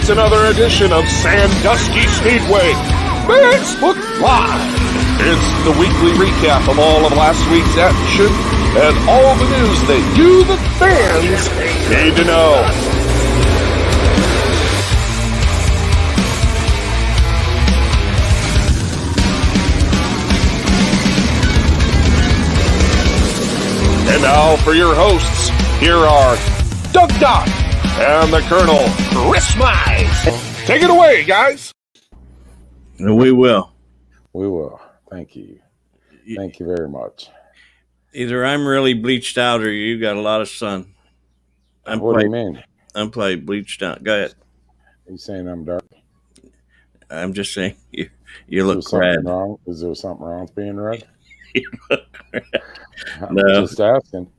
It's another edition of Sandusky Speedway Facebook Live. It's the weekly recap of all of last week's action and all the news that you, the fans, need to know. And now for your hosts, here are Doug Dock and the Colonel, Chris Mize. Take it away, guys. We will. We will. Thank you. Thank you very much. Either I'm really bleached out or you got a lot of sun. What do you mean? I'm probably bleached out. Go ahead. Are you saying I'm dark? I'm just saying you look red. Is there something wrong with being red? You look red. I'm just asking.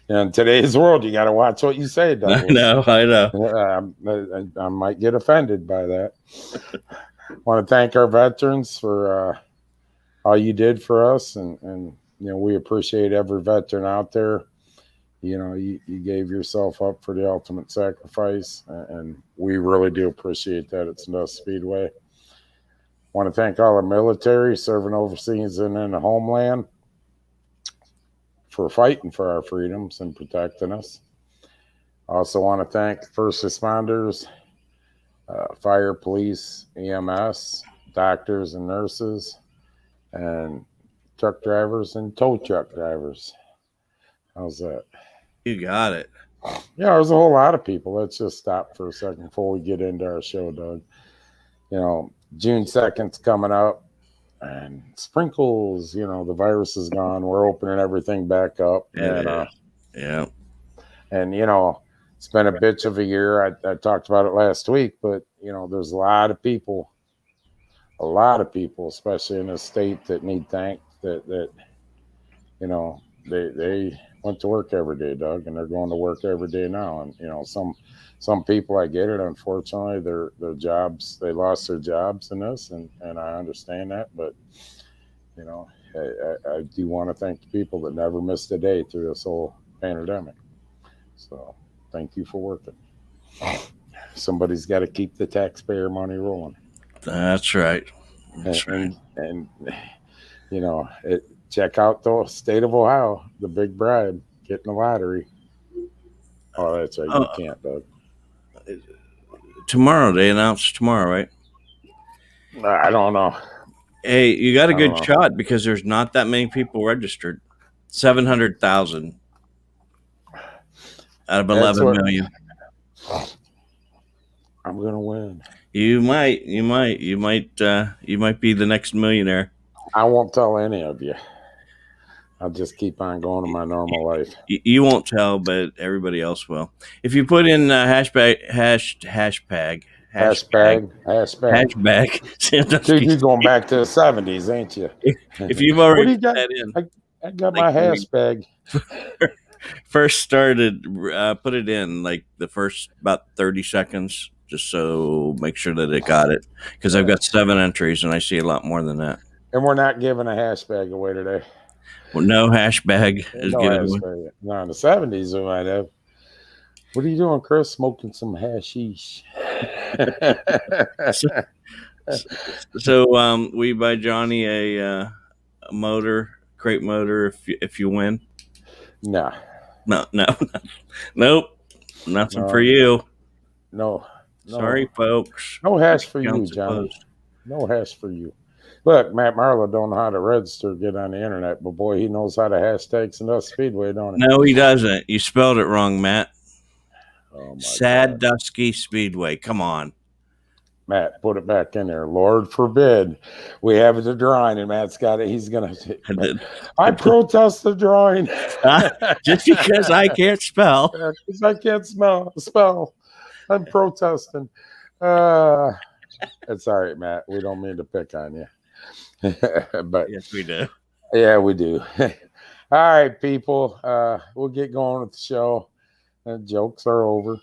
In today's world, you got to watch what you say, Douglas. I know. I might get offended by that. Want to thank our veterans for all you did for us, and we appreciate every veteran out there. You gave yourself up for the ultimate sacrifice, and we really do appreciate that at Sandusky Speedway. Want to thank all our military serving overseas and in the homeland for fighting for our freedoms and protecting us. Also want to thank first responders, fire, police, EMS, doctors and nurses, and truck drivers and tow truck drivers. How's that? You got it. Yeah, there's a whole lot of people. Let's just stop for a second before we get into our show, Doug. June 2nd's coming up. And sprinkles, the virus is gone. We're opening everything back up. Yeah. And, it's been a bitch of a year. I talked about it last week, but, there's a lot of people, especially in the state that need thanked that they went to work every day, Doug, and they're going to work every day now. And, some people, I get it. Unfortunately, their jobs, they lost their jobs in this, and I understand that. But, I do want to thank the people that never missed a day through this whole pandemic. So thank you for working. Somebody's got to keep the taxpayer money rolling. That's right. And check out the state of Ohio, the big bribe, getting the lottery. Oh, that's right. You can't, Doug. Tomorrow, they announced tomorrow, right? I don't know. Hey, you got a good shot because there's not that many people registered. 700,000 out of 11 million. I'm gonna win. You might be the next millionaire. I won't tell any of you. I'll just keep on going to my normal life. You won't tell, but everybody else will. If you put in hashtag. Dude, you're going back to the 70s, ain't you? If you've already put that in. I got my hashtag. First started, put it in like the first about 30 seconds, just so make sure that it got it. Because I've got 7 entries, and I see a lot more than that. And we're not giving a hashtag away today. Well, no hashtag is good. No, in the 70s we might have. What are you doing, Chris? Smoking some hashish. So we buy Johnny a crate motor if you win. No, nope, nothing for you. No. Sorry, folks. No hash for you, Johnny. No hash for you. Look, Matt Marlowe don't know how to register, get on the internet, but boy, he knows how to hashtag Sandusky Speedway, don't he? No, he doesn't. You spelled it wrong, Matt. Oh my Sandusky Speedway. Come on. Matt, put it back in there. Lord forbid we have the drawing, and Matt's got it. He's going to. I protest the drawing. Just because I can't spell. Because I can't spell. I'm protesting. It's all right, Matt. We don't mean to pick on you. But yes, we do. Yeah, we do. All right, people. We'll get going with the show. The jokes are over.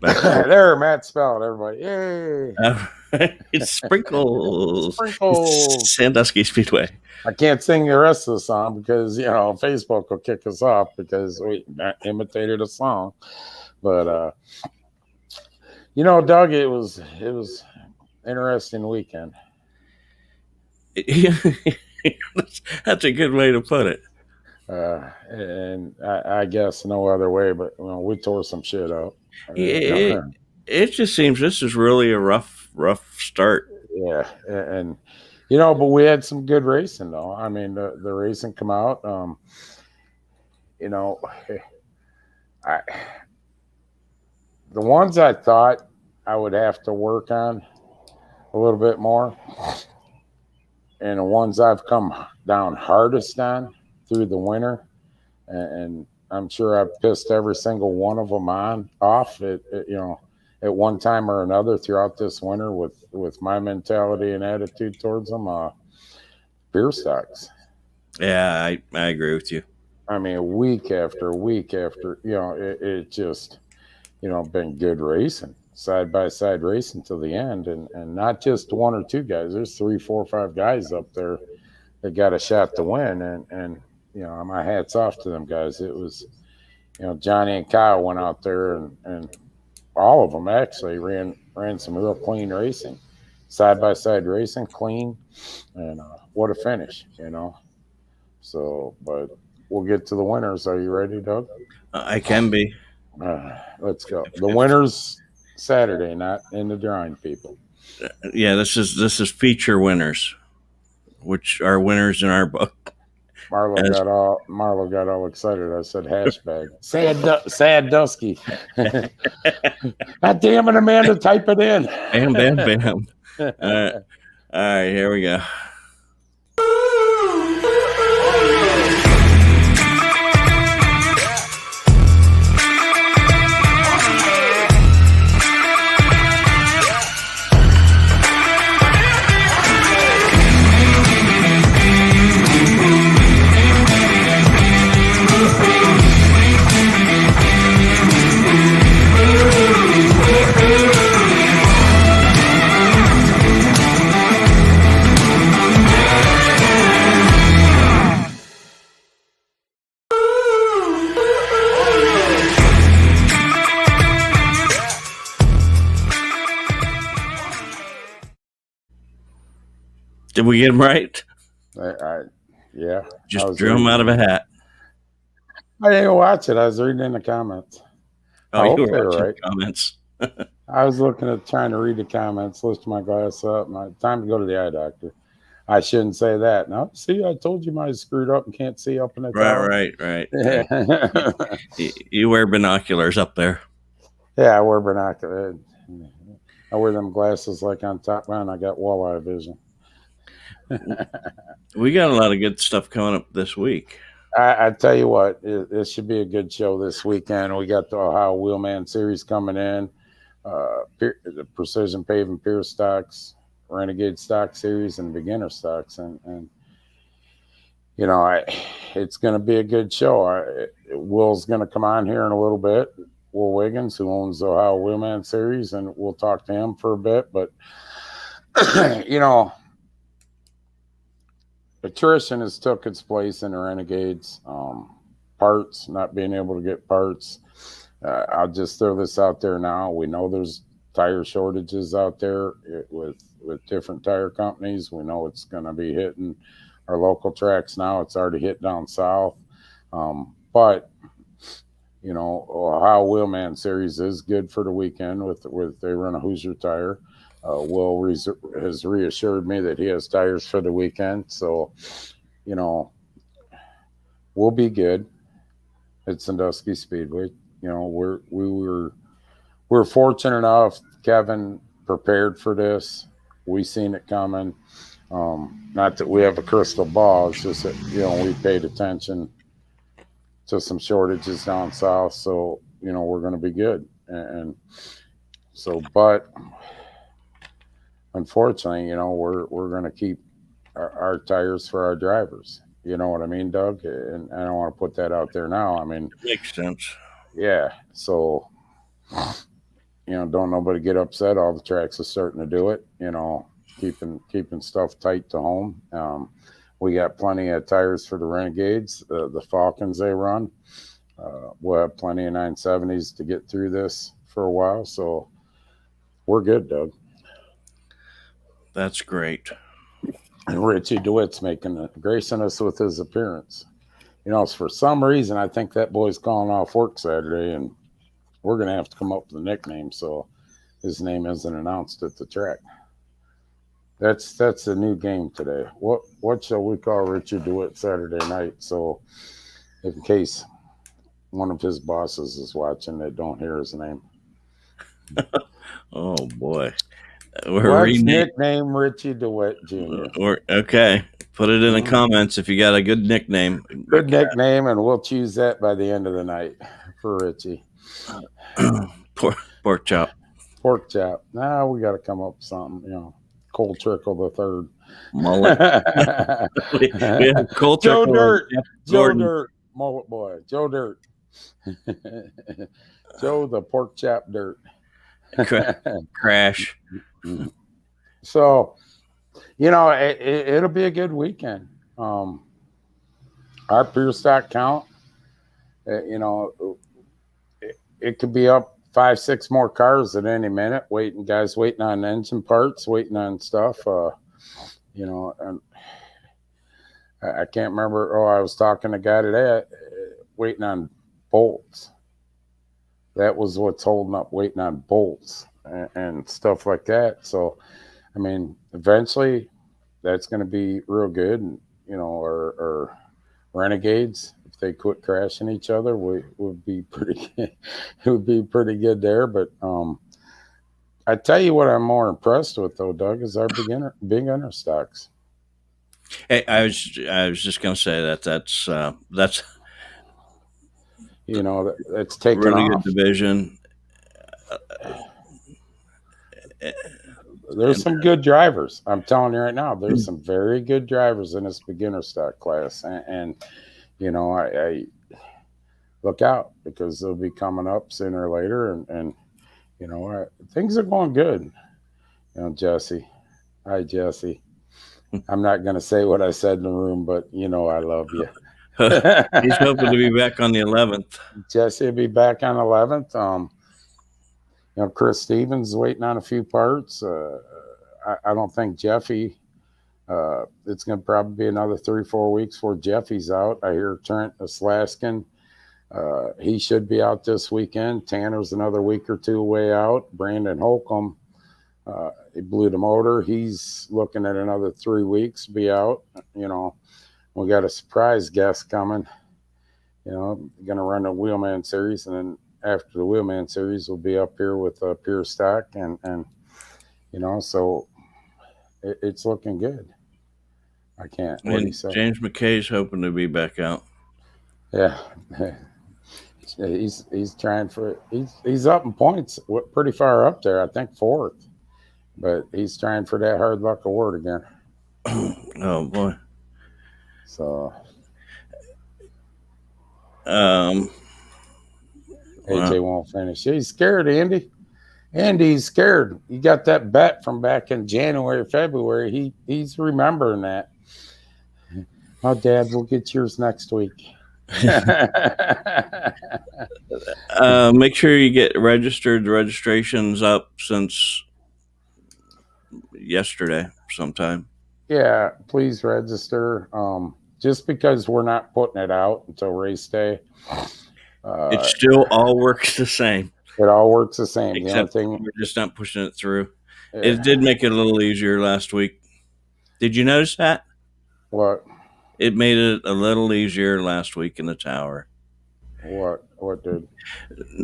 There, Matt spelled, everybody. Yay. It's Sprinkles. Sprinkles. Sandusky Speedway. I can't sing the rest of the song because, Facebook will kick us off because we imitated a song. But, Doug, it was interesting weekend. That's a good way to put it. And I guess no other way, but we tore some shit up. It just seems this is really a rough start. Yeah, and but we had some good racing though. I mean, the racing come out. I the ones I thought I would have to work on a little bit more, and the ones I've come down hardest on through the winter, and I'm sure I've pissed every single one of them off at one time or another throughout this winter with my mentality and attitude towards them. Beer stocks. Yeah, I agree with you. I mean, week after week after, it just, been good racing, side by side racing to the end, and not just one or two guys. There's 3, 4, 5 guys up there that got a shot to win, and my hats off to them guys. It was, Johnny and Kyle went out there and all of them actually ran some real clean racing, side by side racing, clean, and what a finish, So, but we'll get to the winners. Are you ready, Doug? I can be. Let's go. The winners Saturday, not in the drawing, people. Yeah, this is feature winners, which are winners in our book. Marlo got all excited. I said hashtag Sandusky. God damn it, Amanda, type it in. Bam, bam, bam. All right, here we go. Did we get them right? Yeah. Just drew them out of a hat. I didn't watch it. I was reading in the comments. Oh, you were watching the comments. I was trying to read the comments, lift my glass up. Time to go to the eye doctor. I shouldn't say that. No, see, I told you mine screwed up and can't see up in the tower. Right. You wear binoculars up there. Yeah, I wear binoculars. I wear them glasses like on Top Gun. I got walleye vision. We got a lot of good stuff coming up this week. I tell you what, it should be a good show this weekend. We got the Ohio Wheelman Series coming in, the Precision Paving Pier Stocks, Renegade Stock Series, and Beginner Stocks, and it's going to be a good show. Will's going to come on here in a little bit. Will Wiggins, who owns the Ohio Wheelman Series, and we'll talk to him for a bit. But attrition has took its place in the Renegades. Parts, not being able to get parts. I'll just throw this out there now. We know there's tire shortages out there with different tire companies. We know it's going to be hitting our local tracks now. It's already hit down south. But Ohio Wheelman Series is good for the weekend with they run a Hoosier tire. Will has reassured me that he has tires for the weekend, so we'll be good at Sandusky Speedway. We're fortunate enough. Kevin prepared for this. We seen it coming. Not that we have a crystal ball. It's just that we paid attention to some shortages down south, so we're going to be good. And so, but unfortunately, we're going to keep our tires for our drivers. You know what I mean, Doug? And I don't want to put that out there now. I mean, makes sense. Yeah. So, don't nobody get upset. All the tracks are starting to do it. Keeping stuff tight to home. We got plenty of tires for the Renegades, the Falcons they run. We'll have plenty of 970s to get through this for a while. So, we're good, Doug. That's great. And Richie DeWitt's gracing us with his appearance. You know, for some reason, I think that boy's calling off work Saturday, and we're going to have to come up with a nickname so his name isn't announced at the track. That's a new game today. What shall we call Richard DeWitt Saturday night? So, in case one of his bosses is watching, they don't hear his name. Oh boy, Let's nickname Richie DeWitt Jr. Okay, put it in the comments if you got a good nickname. Good nickname, and we'll choose that by the end of the night for Richie. Pork chop. Pork chop. Now we got to come up with something. You know, Cole Trickle the third. Mullet. we have Cole Joe Trickle. Dirt. Joe Dirt. Mullet boy. Joe Dirt. Joe the pork chop Dirt. Crash. So, you know, it'll be a good weekend. Our pure stock count, you know, it could be up 5-6 more cars at any minute. Guys waiting on engine parts, waiting on stuff. You know, and I can't remember. Oh, I was talking to a guy today, waiting on bolts. That was what's holding up, waiting on bolts and stuff like that. So, I mean, eventually that's going to be real good. And, you know, or Renegades, if they quit crashing each other, would be pretty. It would be pretty good there. But I tell you what, I'm more impressed with though, Doug, is our beginner stocks. Hey, I was just going to say that's you know, that's taken really off. Good division. There's some good drivers. I'm telling you right now, there's some very good drivers in this beginner stock class, and you know, I look out because they'll be coming up sooner or later, and you know, things are going good. You know, Jesse. Hi, Jesse. I'm not going to say what I said in the room, but you know I love you. He's hoping to be back on the 11th. Jesse will be back on the 11th. You know, Chris Stevens is waiting on a few parts. I don't think Jeffy. It's going to probably be another 3-4 weeks before Jeffy's out. I hear Trent Slaskin. He should be out this weekend. Tanner's another week or two away out. Brandon Holcomb. He blew the motor. He's looking at another 3 weeks to be out. You know, we got a surprise guest coming. You know, going to run the Wheelman Series, and then after the Wheelman Series, we'll be up here with Pure Stock, and you know, so it's looking good. I can't. What do you say? James McKay's hoping to be back out. Yeah, he's trying for. He's up in points, pretty far up there. I think 4th. But he's trying for that hard luck award again. Oh boy! So, AJ won't finish. He's scared, Andy. Andy's scared. He got that bet from back in January, February. He's remembering that. Oh, Dad, we'll get yours next week. Make sure you get registered. The registration's up since yesterday sometime. Yeah, please register. Just because we're not putting it out until race day. It still all works the same. It all works the same. Except the only thing, we're just not pushing it through. Yeah. It did make it a little easier last week. Did you notice that? What? It made it a little easier last week in the tower. What did?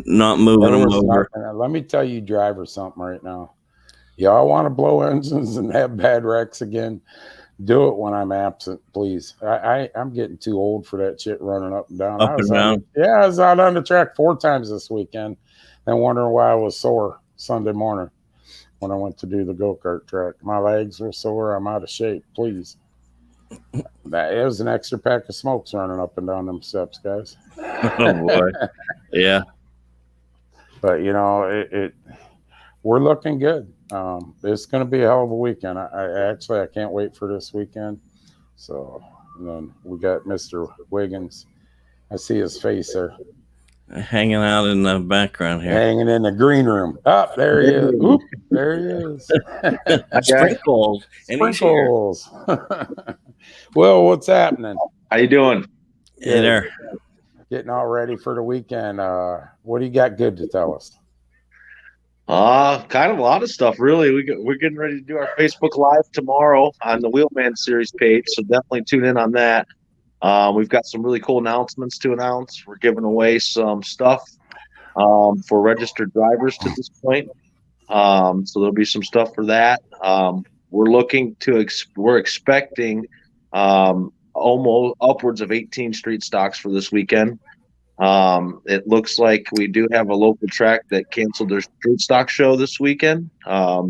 Not moving them over. Let me tell you, drivers, something right now. Y'all want to blow engines and have bad wrecks again? Do it when I'm absent, please. I'm getting too old for that shit running up and down. Up and down? I was out on the track 4 times this weekend and wondering why I was sore Sunday morning when I went to do the go-kart track. My legs were sore. I'm out of shape, please. It was an extra pack of smokes running up and down them steps, guys. Oh, boy. Yeah. But, you know, we're looking good. It's going to be a hell of a weekend. I can't wait for this weekend. So, and then we got Mr. Wiggins. I see his face there. hanging out in the background here. Hanging in the green room. Oh, there he is. Oop, there he is. Sprinkles. And he's here. Sprinkles. Well, what's happening? How you doing? Hey there. Getting all ready for the weekend. What do you got good to tell us? Kind of a lot of stuff, really. We're getting ready to do our Facebook Live tomorrow on the Wheelman Series page, so definitely tune in on that. We've got some really cool announcements to announce. We're giving away some stuff for registered drivers to this point. So there'll be some stuff for that. We're expecting almost upwards of 18 street stocks for this weekend. It looks like we do have a local track that canceled their street stock show this weekend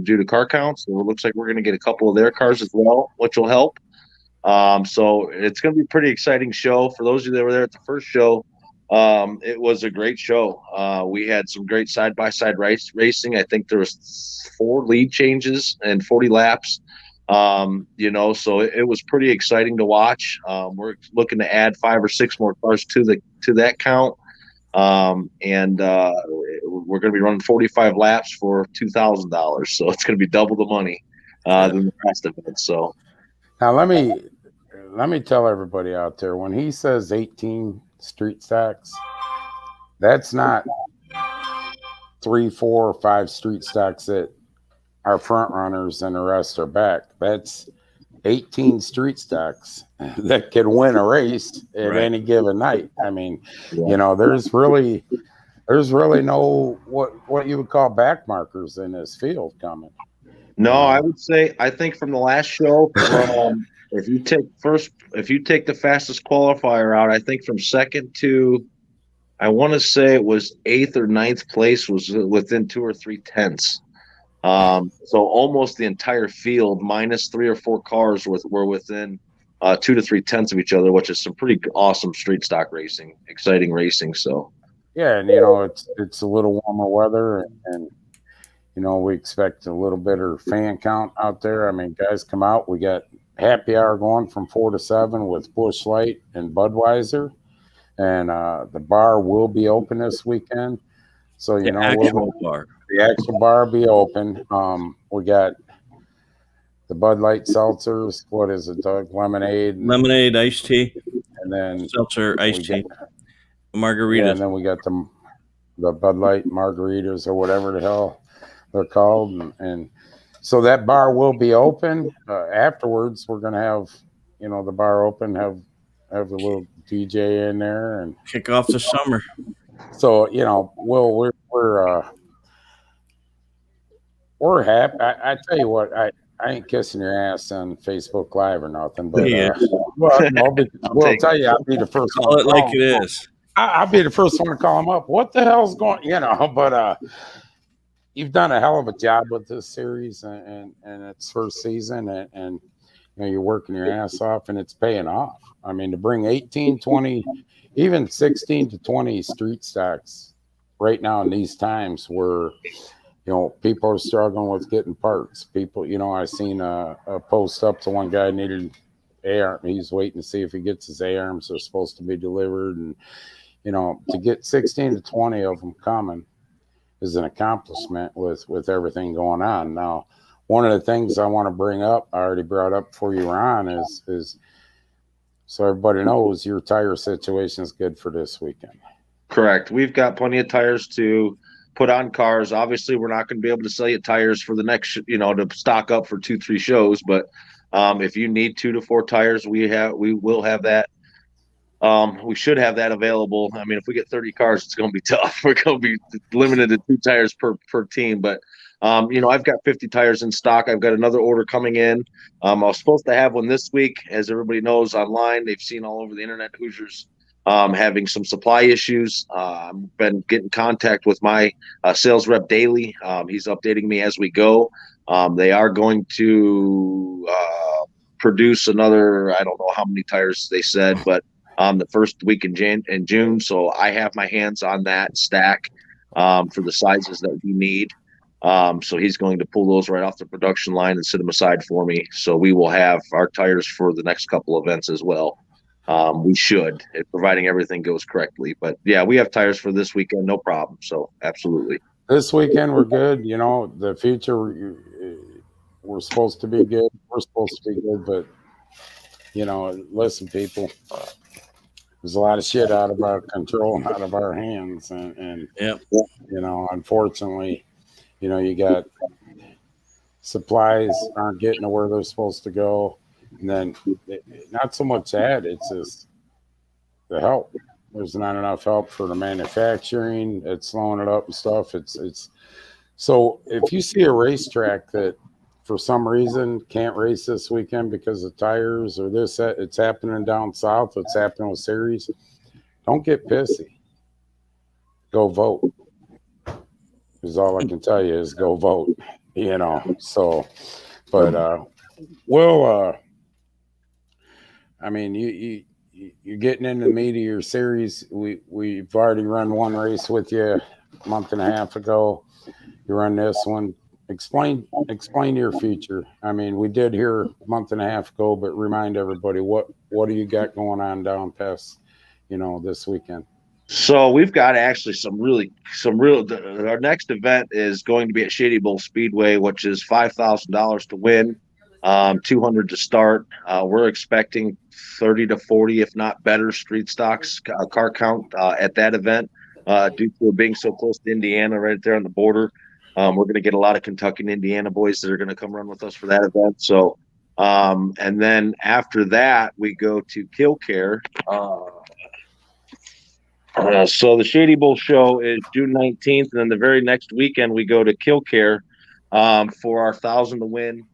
due to car counts. So it looks like we're going to get a couple of their cars as well, which will help. So it's going to be a pretty exciting show. For those of you that were there at the first show, it was a great show. We had some great side-by-side racing. I think there was 4 lead changes and 40 laps. So it was pretty exciting to watch. We're looking to add 5 or 6 more cars to that count. And we're going to be running 45 laps for $2,000. So it's going to be double the money than the past event. So now let me tell everybody out there, when he says 18 street stacks, that's not 3, 4, or 5 street stacks that are front runners and the rest are back. That's 18 street stacks that could win a race at any given night. I mean, there's really no what you would call back markers in this field coming. No, I would say, I think from the last show, if you take the fastest qualifier out, I think from second to, I want to say it was 8th or 9th place was within 2 or 3 tenths. So almost the entire field minus 3 or 4 cars were within 2 to 3 tenths of each other, which is some pretty awesome street stock racing, exciting racing. So yeah, and it's a little warmer weather, and we expect a little better fan count out there. I mean, guys come out. We got happy hour going from 4 to 7 with Busch Light and Budweiser, and the bar will be open this weekend. So the actual bar will be open. We got the Bud Light seltzers. What is it, Doug? Lemonade, iced tea, and then seltzer, iced tea, margaritas. Yeah, and then we got the Bud Light margaritas or whatever the hell they're called, and so that bar will be open. Afterwards, we're gonna have the bar open, have a little DJ in there, and kick off the summer. So we're happy. I tell you what, I ain't kissing your ass on Facebook Live or nothing, but we'll tell you, I'll be the first one. Call it like it is. I'll be the first one to call him up. What the hell's going? But you've done a hell of a job with this series and its first season, and you're working your ass off, and it's paying off. I mean, to bring 18, 20, even 16 to 20 street stacks right now in these times where, people are struggling with getting parts. People, I seen a post up to one guy needed A-arm. He's waiting to see if he gets his A-arms. They're supposed to be delivered. And, to get 16 to 20 of them coming is an accomplishment with everything going on. Now, one of the things I want to bring up, I already brought up before you were on, is so everybody knows your tire situation is good for this weekend. Correct. We've got plenty of tires to put on cars. Obviously, we're not going to be able to sell you tires for the next, to stock up for 2-3 shows. But if you need 2 to 4 tires, we will have that. We should have that available. I mean, if we get 30 cars, it's going to be tough. We're going to be limited to 2 tires per team. But I've got 50 tires in stock. I've got another order coming in. I was supposed to have one this week. As everybody knows online, they've seen all over the internet Hoosiers having some supply issues. I've been getting contact with my sales rep daily. He's updating me as we go. They are going to produce another, I don't know how many tires they said, but the first week in June. So I have my hands on that stack for the sizes that we need. So he's going to pull those right off the production line and set them aside for me. So we will have our tires for the next couple events as well. We should, providing everything goes correctly. But yeah, we have tires for this weekend, no problem. So absolutely. This weekend we're good. The future we're supposed to be good. We're supposed to be good, but listen, people, there's a lot of shit out of our control, out of our hands, and Yep. unfortunately, you got supplies aren't getting to where they're supposed to go, and then not so much that, it's just the help. There's not enough help for the manufacturing. It's slowing it up and stuff. It's so if you see a racetrack that for some reason can't race this weekend because of tires or this, it's happening down south, it's happening with series, don't get pissy. Go vote. Is all I can tell you is go vote. So, but I mean, you're getting into the meat of your series. We've already run one race with you a month and a half ago. You run this one. Explain your future. I mean, we did here a month and a half ago, but remind everybody what do you got going on down past this weekend. So we've got actually our next event is going to be at Shady Bowl Speedway, which is $5,000 to win, 200 to start. We're expecting 30 to 40, if not better, street stocks car count at that event due to it being so close to Indiana, right there on the border. We're going to get a lot of Kentucky and Indiana boys that are going to come run with us for that event. So, and then after that, we go to Killcare. So the Shady Bowl show is June 19th, and then the very next weekend we go to Killcare for our 1,000 to win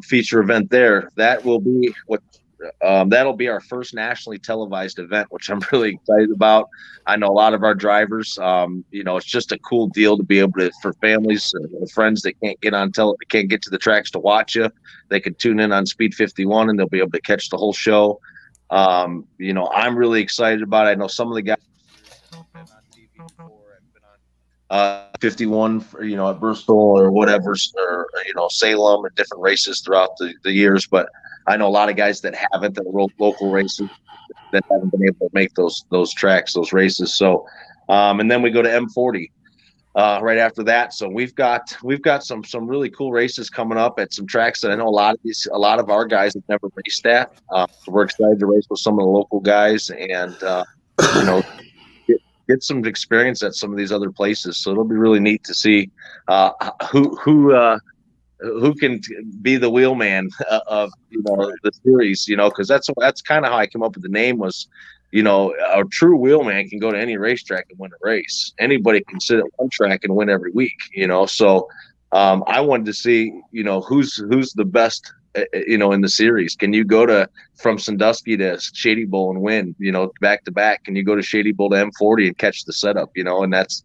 feature event there. That will be that'll be our first nationally televised event, which I'm really excited about. I know a lot of our drivers. It's just a cool deal to be able to, for families and friends that can't get can't get to the tracks to watch you. They can tune in on Speed 51 and they'll be able to catch the whole show. I'm really excited about it. I know some of the guys have been on TV before. I've been on 51, at Bristol or whatever, or Salem and different races throughout the years. But I know a lot of guys that haven't, that are local races that haven't been able to make those tracks, those races. So, and then we go to M40 right after that. So we've got some really cool races coming up at some tracks that I know a lot of our guys have never raced at. So we're excited to race with some of the local guys and get some experience at some of these other places. So it'll be really neat to see who can be the wheelman of the series, because that's kind of how I came up with the name was, a true wheelman can go to any racetrack and win a race. Anybody can sit at one track and win every week, so I wanted to see, who's the best, in the series. Can you go from Sandusky to Shady Bowl and win, back to back? Can you go to Shady Bowl to M40 and catch the setup, and that's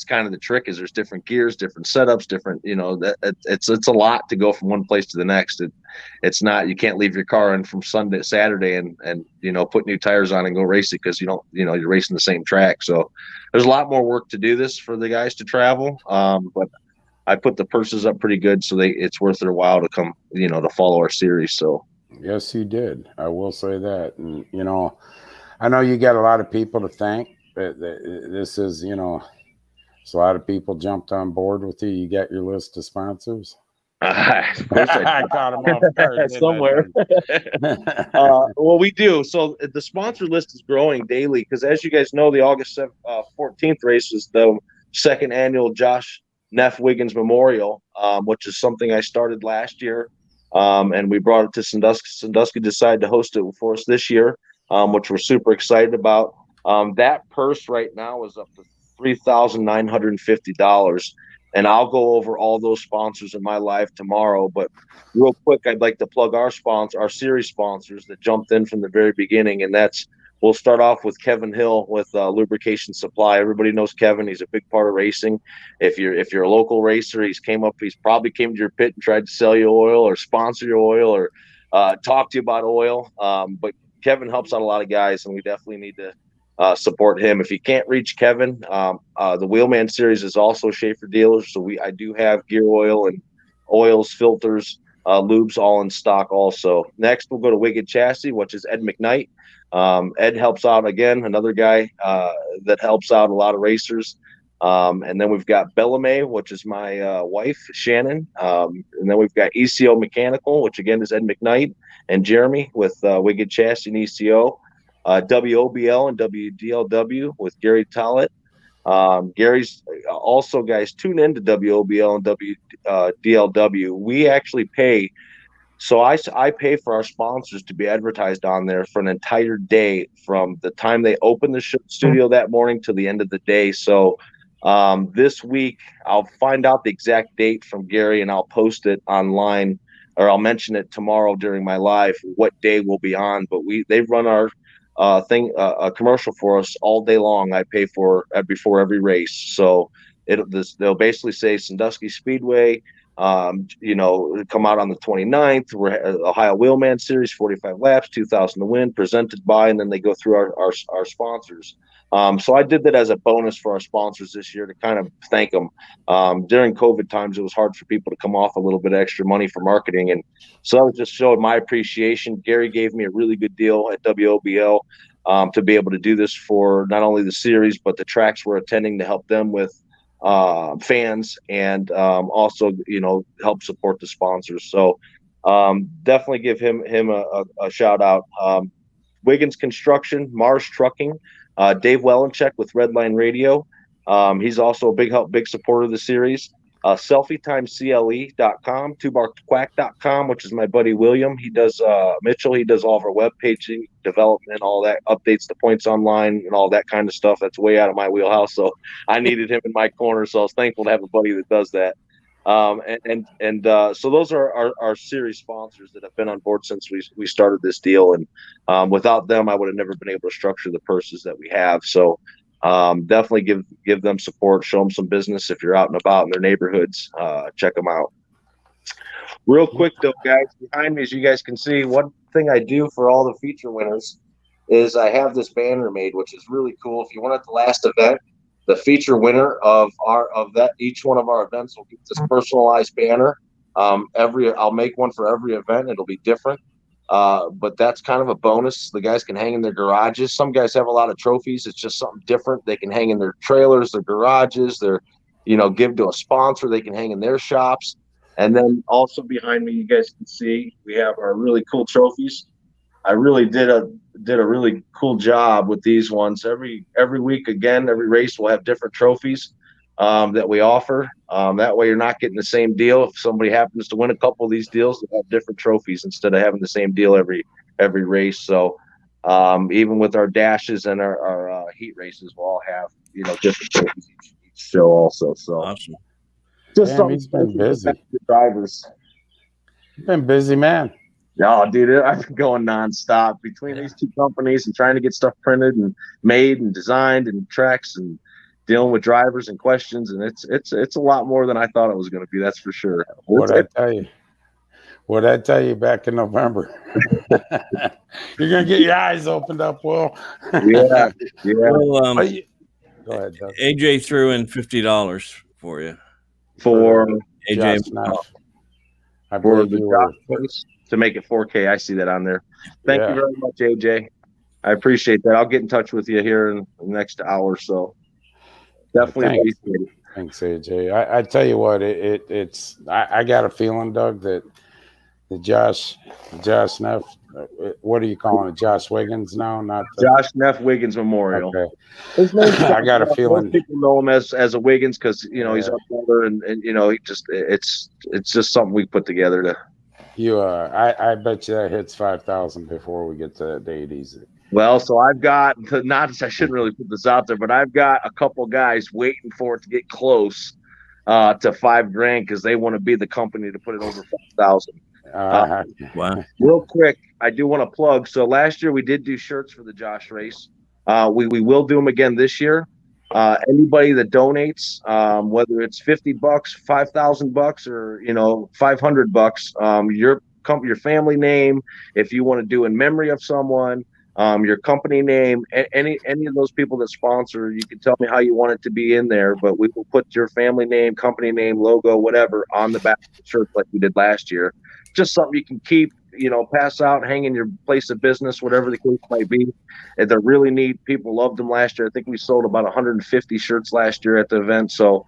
kind of the trick, is there's different gears, different setups, different, it's a lot to go from one place to the next. It's not, you can't leave your car in from Sunday, Saturday and put new tires on and go race it, because you're racing the same track. So there's a lot more work to do this for the guys to travel. But I put the purses up pretty good, so it's worth their while to come, to follow our series. So yes, you did. I will say that. And I know you got a lot of people to thank. This is, so a lot of people jumped on board with you. You got your list of sponsors. I caught them off guard somewhere. Well, we do. So the sponsor list is growing daily, because as you guys know, the August 14th race is the second annual Josh Neff Wiggins Memorial, which is something I started last year, and we brought it to Sandusky. Sandusky decided to host it for us this year, which we're super excited about. That purse right now is up to $3,950, and I'll go over all those sponsors in my live tomorrow. But real quick, I'd like to plug our series sponsors that jumped in from the very beginning, and we'll start off with Kevin Hill with Lubrication Supply. Everybody knows Kevin. He's a big part of racing. If you're a local racer, he's probably came to your pit and tried to sell you oil or sponsor your oil or talk to you about oil. But Kevin helps out a lot of guys, and we definitely need to support him. If you can't reach Kevin, the Wheelman Series is also Schaefer Dealers. So I do have gear oil and oils, filters, lubes all in stock also. Next, we'll go to Wicked Chassis, which is Ed McKnight. Ed helps out, again, another guy that helps out a lot of racers. And then we've got Bellamy, which is my wife, Shannon. And then we've got ECO Mechanical, which again is Ed McKnight, and Jeremy with Wicked Chassis and ECO. WOBL and WDLW with Gary Tollett. Gary's also, guys, tune into WOBL and WDLW. We actually pay. So I pay for our sponsors to be advertised on there for an entire day from the time they open the studio that morning to the end of the day. So this week I'll find out the exact date from Gary and I'll post it online, or I'll mention it tomorrow during my live what day we'll be on. But they run our a commercial for us all day long. I pay for before every race. So they'll basically say Sandusky Speedway, come out on the 29th. We're Ohio Wheelman Series, 45 laps, 2,000 to win, presented by, and then they go through our sponsors. So I did that as a bonus for our sponsors this year to kind of thank them. During COVID times, it was hard for people to come off a little bit of extra money for marketing. And so that was just showing my appreciation. Gary gave me a really good deal at WOBL to be able to do this for not only the series, but the tracks we're attending to help them with fans and also, help support the sponsors. So definitely give him a shout out. Wiggins Construction, Mars Trucking, Dave Wellencheck with Redline Radio. He's also a big supporter of the series. SelfieTimeCLE.com, TwoBarkQuack.com, which is my buddy William. He does Mitchell. He does all of our web paging, development, all that, updates the points online and all that kind of stuff. That's way out of my wheelhouse. So I needed him in my corner. So I was thankful to have a buddy that does that. So those are our series sponsors that have been on board since we started this deal. And without them, I would have never been able to structure the purses that we have. So definitely give them support, show them some business. If you're out and about in their neighborhoods, check them out. Real quick though, guys, behind me, as you guys can see, one thing I do for all the feature winners is I have this banner made, which is really cool. If you won at the last event, the feature winner of each one of our events will get this personalized banner. I'll make one for every event. It'll be different. But that's kind of a bonus. The guys can hang in their garages. Some guys have a lot of trophies. It's just something different. They can hang in their trailers, their garages, give to a sponsor. They can hang in their shops. And then also behind me, you guys can see we have our really cool trophies. I really did a really cool job with these ones. Every week, again, every race will have different trophies that we offer. That way you're not getting the same deal. If somebody happens to win a couple of these deals, they'll have different trophies instead of having the same deal every race. So even with our dashes and our heat races, we'll all have different trophies each show also. So awesome. Just he's been busy. Drivers. You've been busy, man. No, dude, I've been going nonstop between these two companies and trying to get stuff printed and made and designed and tracks and dealing with drivers and questions, and it's a lot more than I thought it was going to be. That's for sure. What I tell you back in November? You're gonna get your eyes opened up, Will. Yeah. Well, go ahead, Doug. AJ threw in $50 for you for AJ. I believe you were to make it 4K. I see that on there. Thank you very much, AJ. I appreciate that. I'll get in touch with you here in the next hour or so. Definitely appreciate it. Thanks, AJ. I tell you what, it's I got a feeling, Doug, that the Josh Neff, what are you calling it? Josh Wiggins now? Not Josh Neff Wiggins Memorial. Okay. I got a feeling people know him as a Wiggins because he's our brother, and he just it's just something we put together to. I bet you that hits 5,000 before we get to that date easy. Well, so I've got I shouldn't really put this out there, but I've got a couple guys waiting for it to get close to $5,000 because they want to be the company to put it over 5,000. Wow! Real quick, I do want to plug. So last year we did do shirts for the Josh race. We will do them again this year. Anybody that donates, whether it's $50, $5,000, or $500, your family name, if you want to do in memory of someone, your company name, any of those people that sponsor. You can tell me how you want it to be in there, but we will put your family name, company name, logo, whatever, on the back of the shirt like we did last year. Just something you can keep, pass out, hang in your place of business, whatever the case might be. And they're really neat. People loved them last year. I think we sold about 150 shirts last year at the event. So,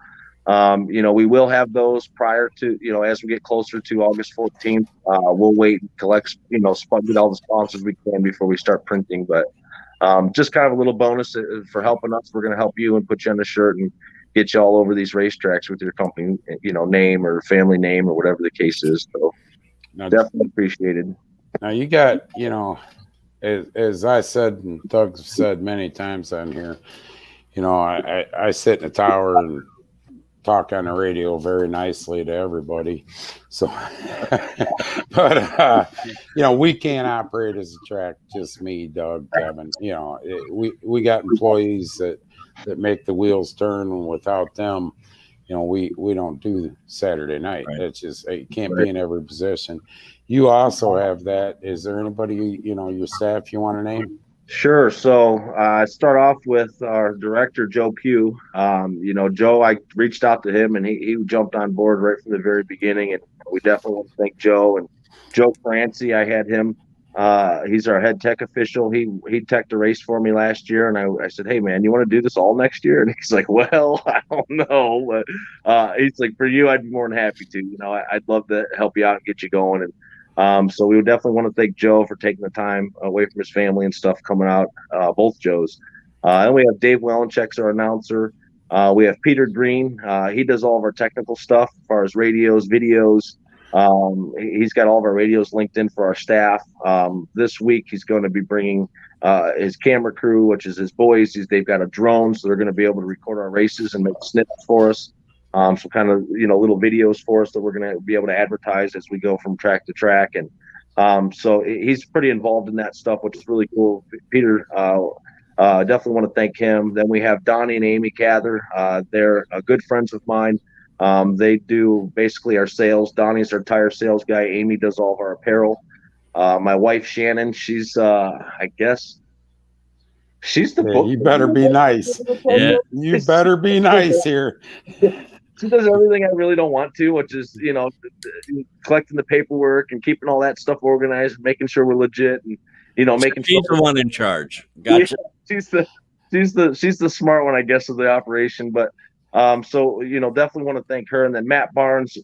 we will have those prior to, as we get closer to August 14th. We'll wait and collect, get all the sponsors we can before we start printing. But just kind of a little bonus for helping us. We're going to help you and put you on the shirt and get you all over these racetracks with your company, name or family name or whatever the case is. So Now, definitely appreciated. now you got, as I said and Doug's said many times on here, I sit in the tower and talk on the radio very nicely to everybody. So, but we can't operate as a track, just me, Doug, Kevin. We got employees that make the wheels turn, and without them, we don't do Saturday night. Right. It's just, it can't be in every position. You also have that. Is there anybody, your staff you want to name? Sure. So I start off with our director, Joe Pugh. Joe, I reached out to him and he jumped on board right from the very beginning. And we definitely want to thank Joe. And Joe Francie, I had him. He's our head tech official. He teched a race for me last year. And I said, hey, man, you want to do this all next year? And he's like, well, I don't know. But he's like, for you, I'd be more than happy to. I'd love to help you out and get you going. And so we would definitely want to thank Joe for taking the time away from his family and stuff coming out, both Joes. And we have Dave Wellencheck's our announcer. We have Peter Green. He does all of our technical stuff as far as radios, videos. He's got all of our radios linked in for our staff. This week he's going to be bringing his camera crew, which is his boys. They've got a drone, so they're going to be able to record our races and make snippets for us. Some kind of, little videos for us that we're going to be able to advertise as we go from track to track. And so he's pretty involved in that stuff, which is really cool. Peter, definitely want to thank him. Then we have Donnie and Amy Cather. They're good friends of mine. They do basically our sales. Donnie's our tire sales guy. Amy does all of our apparel. My wife, Shannon, she's, I guess, she's the book. You better be nice. Yeah. You better be nice here. She does everything I really don't want to, which is, collecting the paperwork and keeping all that stuff organized, making sure we're legit, and making She's sure the one in charge. Gotcha. Yeah, she's the smart one, I guess, of the operation. But so definitely want to thank her. And then Matt Barnes,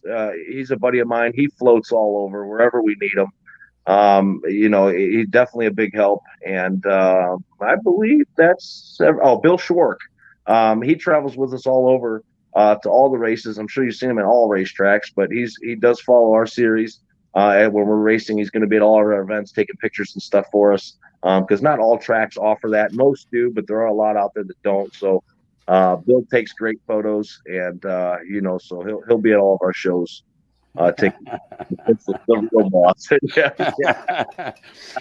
he's a buddy of mine. He floats all over wherever we need him. He's definitely a big help. And I believe that's Bill Schwark. He travels with us all over. To all the races. I'm sure you've seen him at all racetracks, but he does follow our series. And when we're racing, he's going to be at all of our events, taking pictures and stuff for us. Because not all tracks offer that. Most do, but there are a lot out there that don't. So Bill takes great photos, and so he'll be at all of our shows. Taking it's the real boss. Yeah.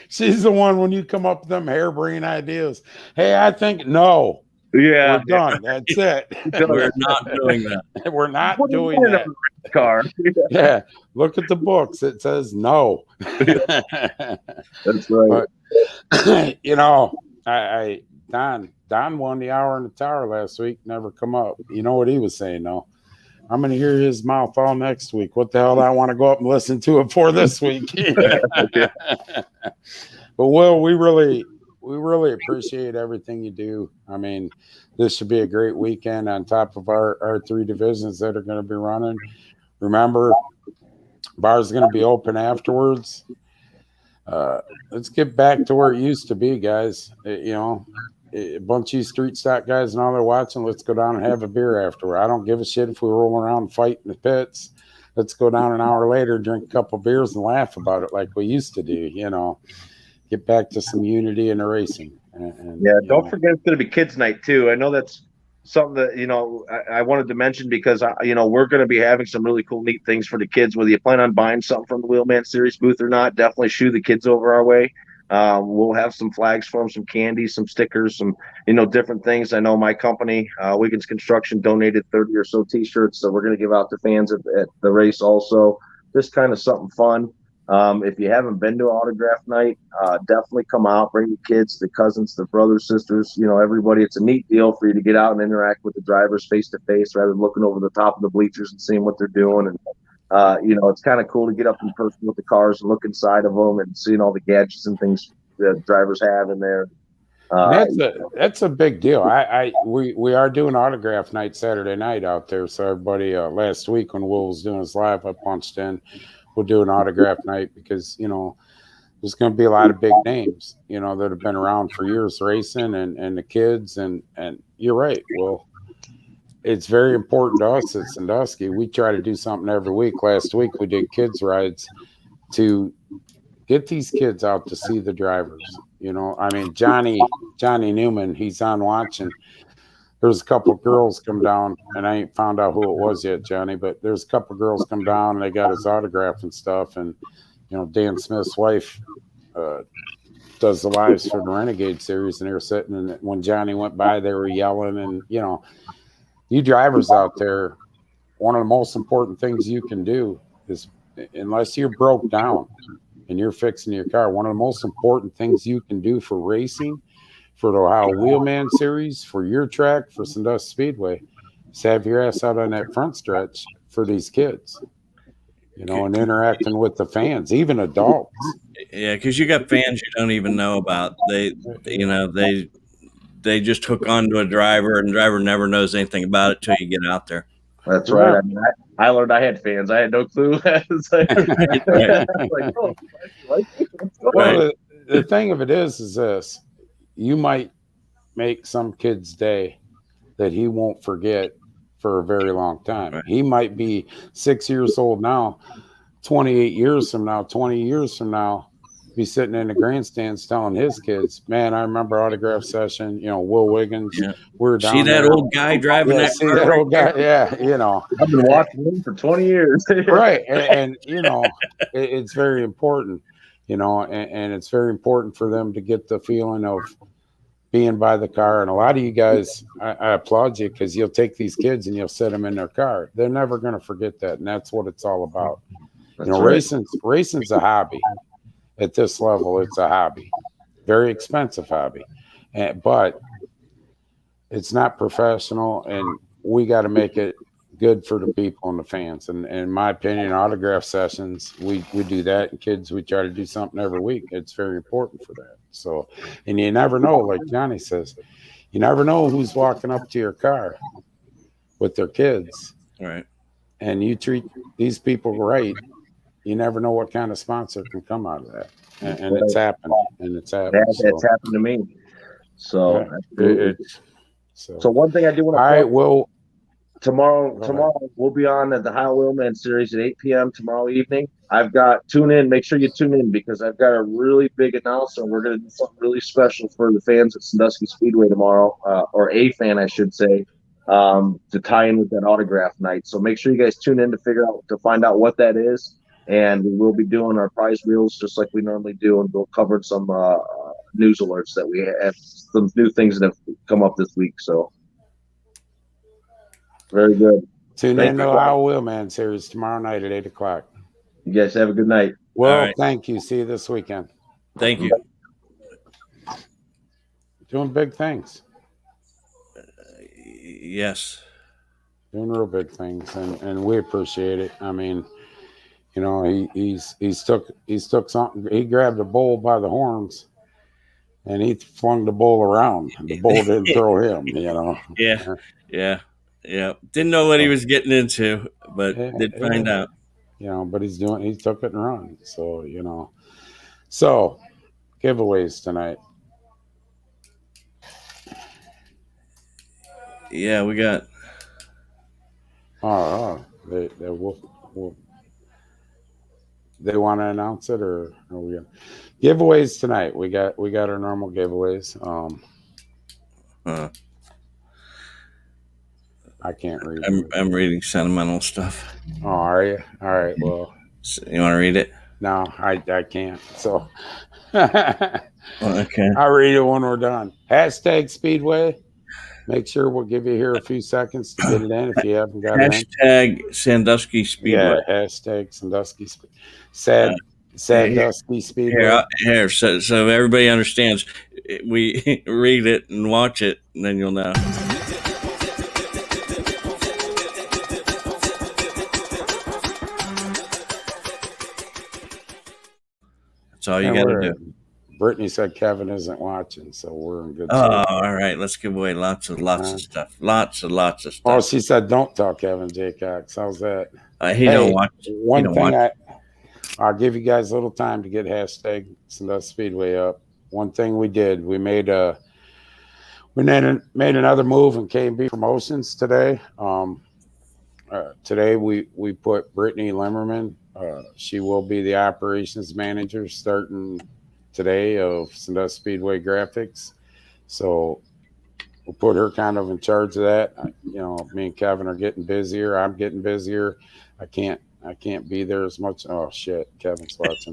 She's the one when you come up with them harebrained ideas. Hey, I think no. Yeah, we're done. That's it. We're not doing that. We're not doing that. Car. Yeah, look at the books. It says no. That's right. But, Don won the hour in the tower last week. Never come up. You know what he was saying though? I'm going to hear his mouth all next week. What the hell do I want to go up and listen to it for this week? But Will, we really appreciate everything you do. I mean, this should be a great weekend on top of our three divisions that are going to be running. Remember, bar's going to be open afterwards. Let's get back to where it used to be, guys. A bunch of you street stock guys and all they're watching, let's go down and have a beer afterward. I don't give a shit if we roll around and fight in the pits. Let's go down an hour later, drink a couple beers and laugh about it like we used to do, Get back to some unity in the racing. And don't forget it's going to be kids' night too. I know that's something that I wanted to mention because we're going to be having some really cool, neat things for the kids. Whether you plan on buying something from the Wheelman Series booth or not, definitely shoo the kids over our way. We'll have some flags for them, some candy, some stickers, some different things. I know my company, Wiggins Construction, donated 30 or so T-shirts, so we're going to give out to fans at the race also. Just kind of something fun. If you haven't been to autograph night, definitely come out. Bring your kids, the cousins, the brothers, sisters. Everybody. It's a neat deal for you to get out and interact with the drivers face to face, rather than looking over the top of the bleachers and seeing what they're doing. And it's kind of cool to get up in person with the cars and look inside of them and seeing all the gadgets and things that drivers have in there. That's a big deal. We are doing autograph night Saturday night out there. So everybody, last week when Will was doing his live, I punched in. We'll do an autograph night because there's going to be a lot of big names that have been around for years racing and the kids and you're right. Well, it's very important to us at Sandusky. We try to do something every week. Last week we did kids rides to get these kids out to see the drivers. I mean, Johnny Newman, he's on watching. There's a couple of girls come down, and I ain't found out who it was yet, Johnny, but there's a couple of girls come down, and they got his autograph and stuff. And, Dan Smith's wife does the lives for the Renegade Series, and they were sitting, and when Johnny went by, they were yelling. And, you drivers out there, one of the most important things you can do is, unless you're broke down, and you're fixing your car, one of the most important things you can do for racing, for the Ohio Wheelman Series, for your track, for Sandusky Speedway, is have your ass out on that front stretch for these kids, and interacting with the fans, even adults. Yeah, because you got fans you don't even know about. They just hook onto a driver, and the driver never knows anything about it till you get out there. That's right. I mean, I learned I had fans. I had no clue. Well, the thing of it is this: you might make some kid's day that he won't forget for a very long time. Right. He might be 6 years old now, 28 years from now, 20 years from now, be sitting in the grandstands telling his kids, "Man, I remember autograph session. Will Wiggins. Yeah. We're down see that there. Old guy driving that see car that right old guy. there? Yeah, I've been watching him for 20 years. Right, and it's very important, and it's very important for them to get the feeling of being by the car. And a lot of you guys, I applaud you because you'll take these kids and you'll set them in their car. They're never going to forget that, and that's what it's all about. That's right. Racing's a hobby. At this level, it's a hobby, very expensive hobby, but it's not professional, and we got to make it good for the people and the fans. And in my opinion, autograph sessions, we do that, and kids, we try to do something every week. It's very important for that. So, and you never know, like Johnny says, you never know who's walking up to your car with their kids. Right. And you treat these people right, you never know what kind of sponsor can come out of that. And it's happened. And it's happened. It's happened to me. So, yeah, so one thing I do want to. All right. Well, tomorrow we'll be on at the Ohio Wheelman Series at 8 p.m. tomorrow evening. I've got tune in. Make sure you tune in because I've got a really big announcement. We're going to do something really special for the fans at Sandusky Speedway tomorrow, or a fan, I should say, to tie in with that autograph night. So make sure you guys tune in to find out what that is. And we will be doing our prize reels just like we normally do, and we'll cover some news alerts that we have, some new things that have come up this week. So very good. Tune in to Ohio Wheelman Series tomorrow night at 8 o'clock. You guys have a good night. Well, right. Thank you. See you this weekend. Thank you. Doing big things. Yes. Doing real big things, and we appreciate it. I mean, he's took something. He grabbed a bull by the horns, and he flung the bull around. The bull didn't throw him. Yeah. Didn't know what he was getting into, but did find out. But he took it and run. So so giveaways tonight. Yeah, we got. They want to announce it, or are we gonna giveaways tonight? We got our normal giveaways. I can't read. I'm reading sentimental stuff. Oh, are you? All right. Well, you want to read it? No, I can't. So okay. I'll read it when we're done. # Speedway. Make sure we'll give you here a few seconds to get it in if you haven't got it in. # Sandusky Speedway. Yeah, # Sandusky Speedway. Sandusky Speedway. Here, so everybody understands. We read it and watch it, and then you'll know. That's all you got to do. Brittany said Kevin isn't watching, so we're in good shape. Oh, all right. Let's give away lots of stuff. Lots of stuff. Oh, she said don't tell Kevin J. Cox. How's that? He don't watch. One thing I'll give you guys a little time to get hashtag Sandusky Speedway up. One thing we did, we made another move in K&B Promotions today. Today we put Brittany Limmerman. She will be the operations manager starting today of Sandusky Speedway Graphics. So we'll put her kind of in charge of that. Me and Kevin are getting busier. I'm getting busier. I can't be there as much. Oh shit, Kevin's watching.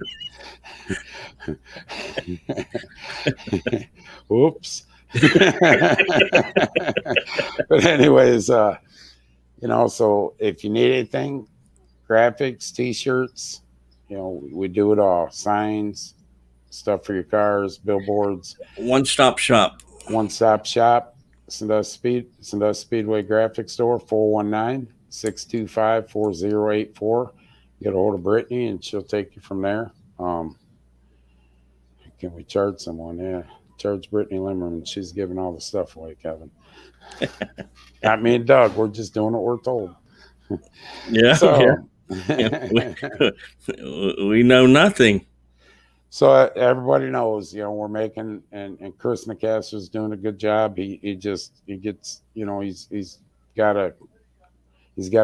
Whoops. But anyways, so if you need anything, graphics, t-shirts, we do it all. Signs, stuff for your cars, billboards. One-stop shop. Sandusky Speedway Graphics Store, 419-625-4084. Get a hold of Brittany and she'll take you from there. Can we charge someone? Yeah. Charge Brittany Limmerman. She's giving all the stuff away, Kevin. Not me and Doug. We're just doing what we're told. Yeah. So, we know nothing. So everybody knows, we're making, and Chris McCaster's doing a good job. He gets, he's got to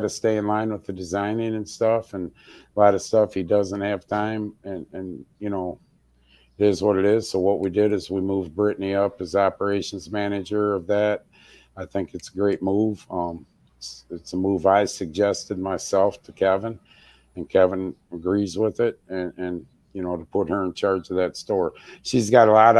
stay in line with the designing and stuff, and a lot of stuff he doesn't have time, and it is what it is. So what we did is we moved Brittany up as operations manager of that. I think it's a great move. It's a move I suggested myself to Kevin, and Kevin agrees with it, and to put her in charge of that store. She's got a lot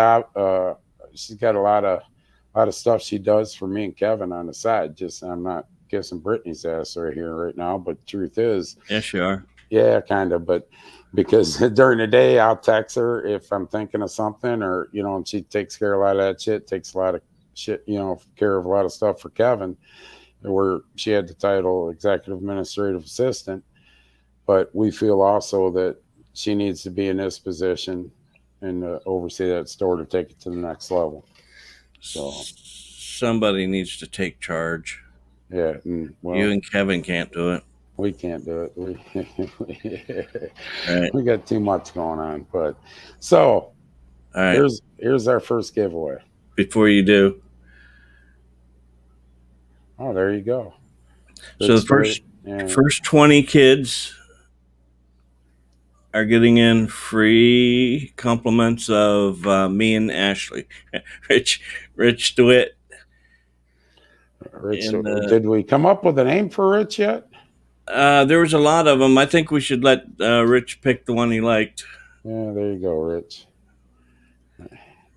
of stuff she does for me and Kevin on the side. Just I'm not kissing Brittany's ass right here right now, but the truth is, yes, you are. Yeah, kind of, but because during the day I'll text her if I'm thinking of something, or and she takes care of a lot of that shit. Takes a lot of shit, care of a lot of stuff for Kevin, where she had the title executive administrative assistant. But we feel also that she needs to be in this position and oversee that store to take it to the next level. So somebody needs to take charge. Yeah. You and Kevin can't do it. We can't do it. Right. We got too much going on. But so all right. Here's our first giveaway. Before you do. Oh, there you go. So the first 20 kids are getting in free compliments of me and Ashley. Rich DeWitt. Did we come up with a name for Rich yet? There was a lot of them. I think we should let Rich pick the one he liked. Yeah, there you go, Rich.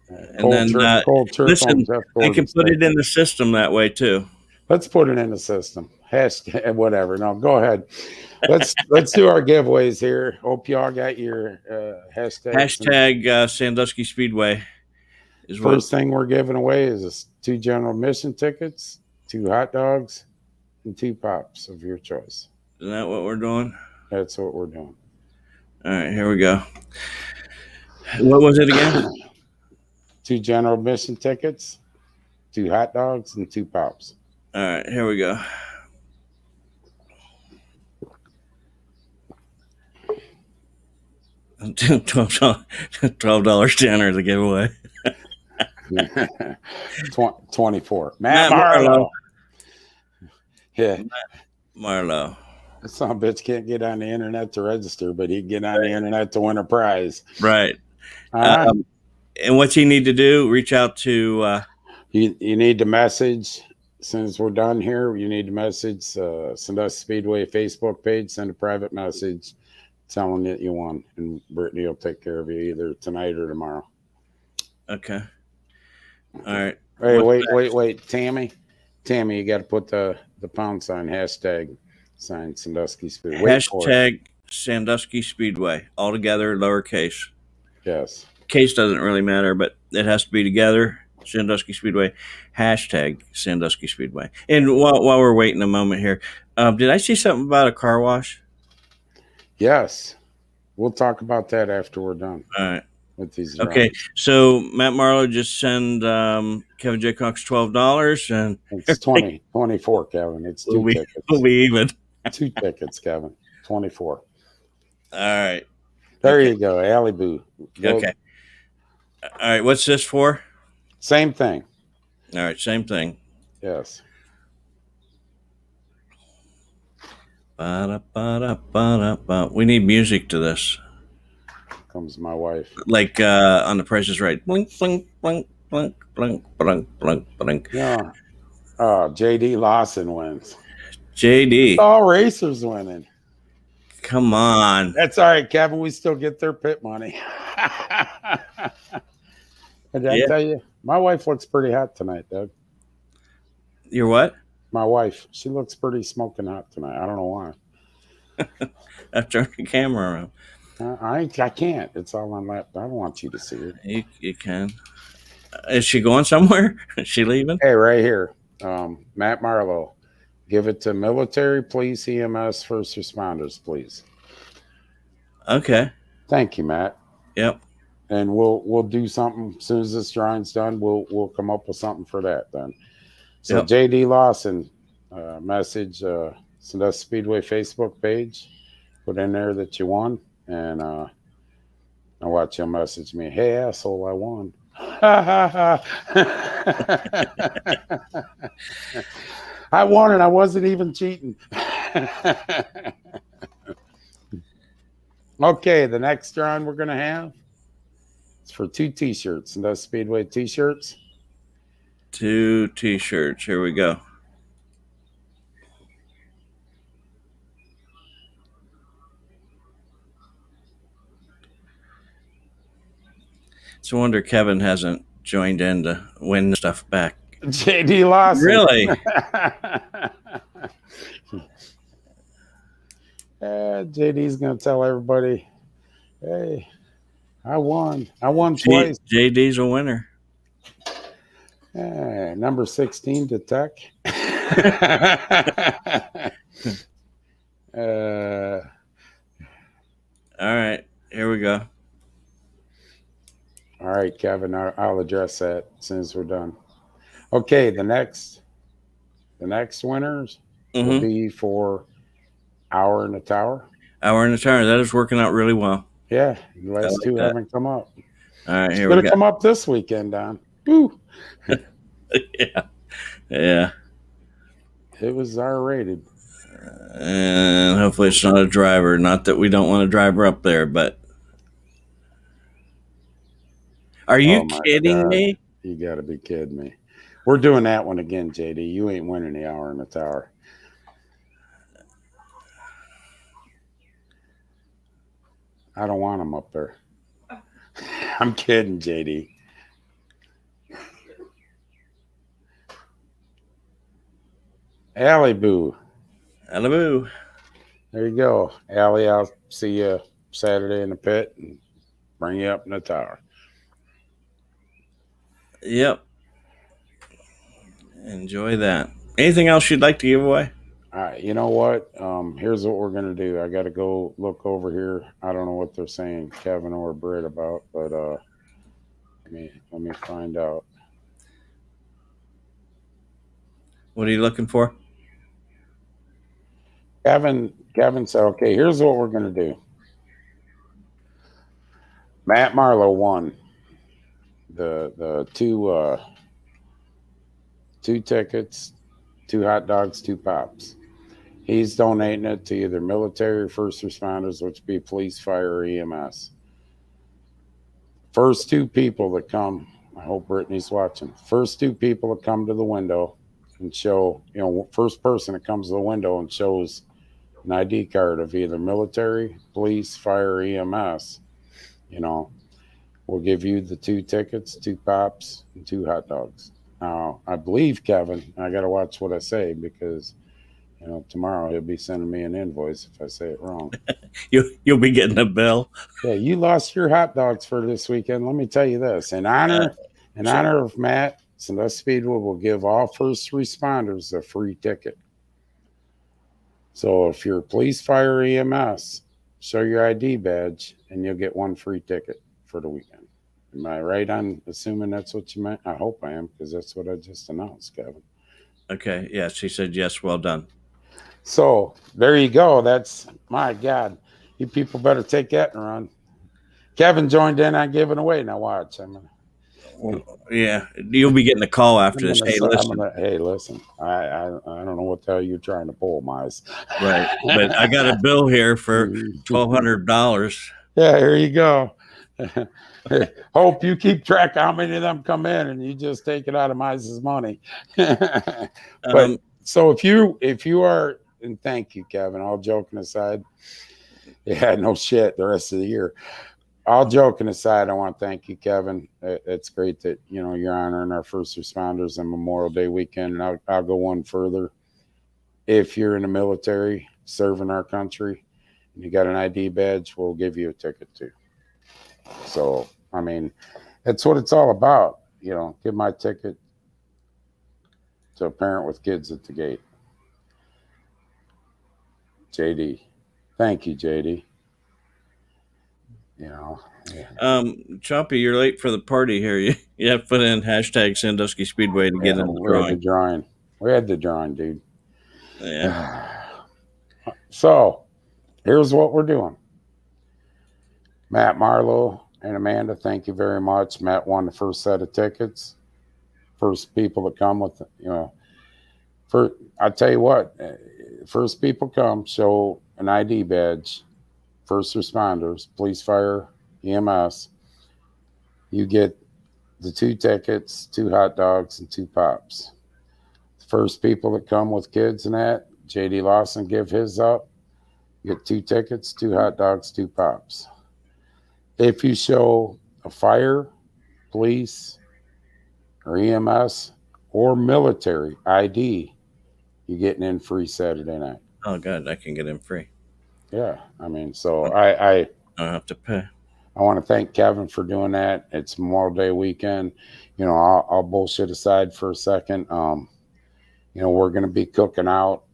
And then listen, I can put it in the system that way too. Let's put it in the system. Hashtag whatever. No, go ahead. Let's do our giveaways here. Hope y'all got your hashtag. Hashtag Sandusky Speedway. First thing we're giving away is 2 general admission tickets, 2 hot dogs, and 2 pops of your choice. Is that what we're doing? That's what we're doing. All right, here we go. What was it again? 2 general admission tickets, 2 hot dogs, and 2 pops. All right, here we go. $12 to enter the giveaway. 24. Matt Marlowe. Yeah. Marlowe. That son of a bitch can't get on the internet to register, but he can get on the internet to win a prize. Right. And what's he need to do? Reach out to... You need to message, as soon as we're done here, you need to message Sandusky Speedway Facebook page, send a private message telling that you won, and Brittany will take care of you either tonight or tomorrow. Okay. All right. Hey, wait. Tammy, you got to put the pound sign hashtag sign Sandusky Speedway. Sandusky Speedway, all together, lowercase. Yes. Case doesn't really matter, but it has to be together. Sandusky Speedway, hashtag Sandusky Speedway. And while we're waiting a moment here, did I see something about a car wash? Yes. We'll talk about that after we're done All right. with these. Okay. Drawings. So Matt Marlowe just send Kevin J. Cox $12, and It's 24, Kevin. It's two tickets. We'll be even. 2 tickets, Kevin. 24. All right. There Okay. you go. Alley Boo. Okay. All right. What's this for? Same thing. All right. Same thing. Yes. Ba-da-ba-da-ba-da-ba. We need music to this. Comes my wife. Like on The Price is Right. Blink, blink, blink, blink, blink, blink, blink, blink. Yeah. JD Lawson wins. JD. All racers winning. Come on. That's all right, Kevin. We still get their pit money. Did I tell you? My wife looks pretty hot tonight, Doug. You're what? My wife. She looks pretty smoking hot tonight. I don't know why. I've turned the camera around. I can't. It's all on that. I don't want you to see her. You can. Is she going somewhere? Is she leaving? Hey, right here. Matt Marlowe. Give it to military, police, EMS, first responders, please. Okay. Thank you, Matt. Yep. And we'll do something as soon as this drawing's done. We'll come up with something for that then. So JD Lawson, message Sandusky Speedway Facebook page. Put in there that you won, and I'll watch you message me. Hey, asshole, I won. I won, and I wasn't even cheating. Okay, the next drawing we're going to have is for 2 T-shirts. And those Speedway T-shirts. 2 T-shirts. Here we go. It's a wonder Kevin hasn't joined in to win the stuff back. JD Lawson. Really? JD's going to tell everybody, hey, I won. I won twice. JD's a winner. Number 16 to Tech. All right. Here we go. All right, Kevin, I'll address that as soon as we're done. Okay, the next winners will be for Hour in the Tower. Hour in the Tower. That is working out really well. Yeah, the last 2 haven't come up. All right, here we go. It's going to come up this weekend, Don. Woo. Yeah. It was R-rated. And hopefully it's not a driver. Not that we don't want a driver up there, but are you kidding me? You got to be kidding me. We're doing that one again, JD. You ain't winning the Hour in the Tower. I don't want him up there. I'm kidding, JD. Alley Boo. Alley Boo. There you go. Allie, I'll see you Saturday in the pit and bring you up in the tower. Yep. Enjoy that. Anything else you'd like to give away? All right. You know what? Here's what we're going to do. I got to go look over here. I don't know what they're saying, Kevin or Britt, about, but let me find out. What are you looking for? Kevin said, okay, here's what we're going to do. Matt Marlowe won the two tickets, 2 hot dogs, 2 pops. He's donating it to either military or first responders, which would be police, fire, or EMS. First 2 people that come, I hope Brittany's watching, first 2 people that come to the window and show, first person that comes to the window and shows an ID card of either military, police, fire, or EMS, we'll give you the 2 tickets, 2 pops, and 2 hot dogs. Now, I believe, Kevin, I got to watch what I say because Tomorrow he'll be sending me an invoice if I say it wrong. You'll be getting a bill. Yeah, you lost your hot dogs for this weekend. Let me tell you this: in honor of Matt, Sandusky Speedway will give all first responders a free ticket. So if you're police, fire, EMS, show your ID badge, and you'll get one free ticket for the weekend. Am I right on assuming that's what you meant? I hope I am, because that's what I just announced, Kevin. Okay. Yes, he said yes. Well done. So there you go. That's, my God. You people better take that and run. Kevin joined in on giving away. Now watch. Yeah, you'll be getting a call after this. Hey, listen. Listen. I don't know what the hell you're trying to pull, Mize. Right, but I got a bill here for $1,200. Yeah, here you go. Hope you keep track of how many of them come in, and you just take it out of Mize's money. But so if you are, and thank you, Kevin. All joking aside, yeah, no shit. The rest of the year. All joking aside, I want to thank you, Kevin. It's great that you're honoring our first responders on Memorial Day weekend. And I'll go one further. If you're in the military serving our country and you got an ID badge, we'll give you a ticket too. So, I mean, that's what it's all about. Give my ticket to a parent with kids at the gate. JD. Thank you, JD. Yeah. Choppy, you're late for the party here. You have to put in hashtag Sandusky Speedway to get in the drawing. We had the drawing, dude. Yeah. So here's what we're doing. Matt Marlowe and Amanda, thank you very much. Matt won the first set of tickets. First people to come with, I tell you what, first people come, show an ID badge. First responders, police, fire, EMS, you get the 2 tickets, 2 hot dogs, and 2 pops. First people that come with kids and that, JD Lawson give his up, you get 2 tickets, 2 hot dogs, 2 pops. If you show a fire, police, or EMS, or military ID, you're getting in free Saturday night. Oh, God, I can get in free. Yeah, I mean, so I don't have to pay. I want to thank Kevin for doing that. It's Memorial Day weekend. I'll bullshit aside for a second. We're going to be cooking out.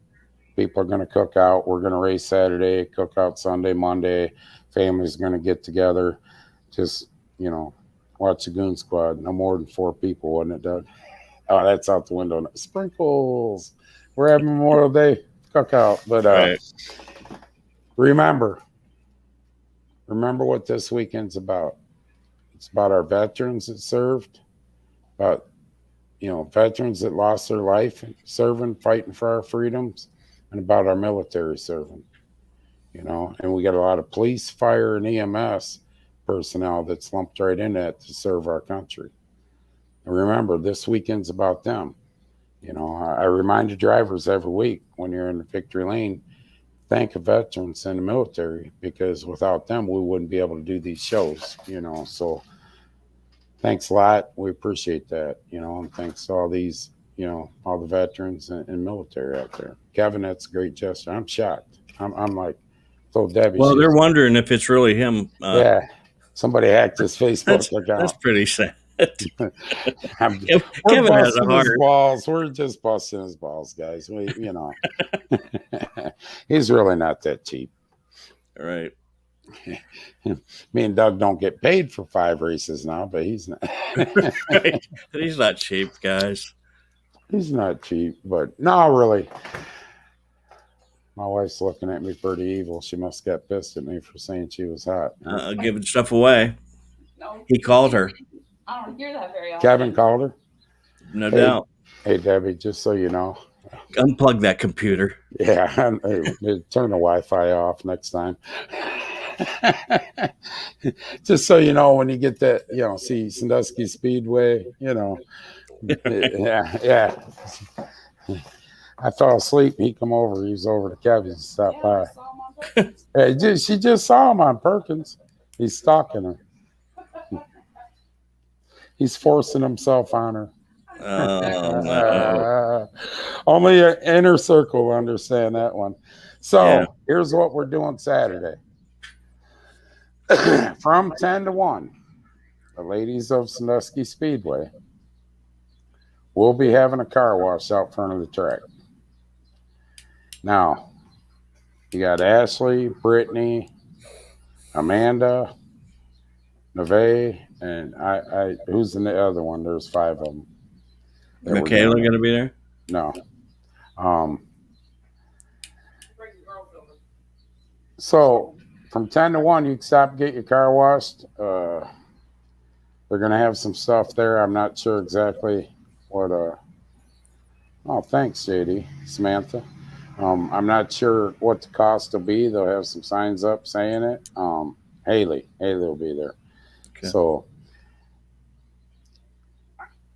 People are going to cook out. We're going to race Saturday, cook out Sunday, Monday. Family's going to get together. Just, watch the Goon Squad. No more than 4 people, wasn't it, Doug? Oh, that's out the window. Sprinkles. We're having Memorial Day cookout. But right. Remember what this weekend's about. It's about our veterans that served, about veterans that lost their life serving, fighting for our freedoms, and about our military serving. And we got a lot of police, fire, and EMS personnel that's lumped right in that to serve our country. And remember, this weekend's about them. I remind the drivers every week when you're in the victory lane, thank the veterans in the military, because without them, we wouldn't be able to do these shows, so thanks a lot. We appreciate that, and thanks to all these, all the veterans and military out there. Kevin, that's a great gesture. I'm shocked. I'm like, told Debbie. Well, they're wondering if it's really him. Yeah. Somebody hacked his Facebook account. That's pretty sad. Kevin has a heart. Balls. We're just busting his balls, guys. He's really not that cheap. All right. Me and Doug don't get paid for 5 races now, but he's not. Right. He's not cheap, guys. He's not cheap, but no, really. My wife's looking at me pretty evil. She must get pissed at me for saying she was hot. Giving stuff away. No. He called her. I don't hear that very often. Kevin called her? No doubt. Hey, Debbie, just so you know. Unplug that computer. Yeah. Turn the Wi-Fi off next time. Just so you know, when you get that, see Sandusky Speedway, yeah. I fell asleep. He come over. He was over to Kevin's and stopped by. She just saw him on Perkins. He's stalking her. He's forcing himself on her. Oh no. Only an inner circle will understand that one. So Yeah. here's what we're doing Saturday. From 10 to 1, the ladies of Sandusky Speedway will be having a car wash out front of the track. Now, you got Ashley, Brittany, Amanda, Neve, and I who's in the other one? There's 5 of them. Michaela gonna be there? No. So from 10 to 1, you can stop and get your car washed. They're gonna have some stuff there. I'm not sure exactly what oh, thanks, JD. Samantha. I'm not sure what the cost will be. They'll have some signs up saying it. Haley will be there. Okay. So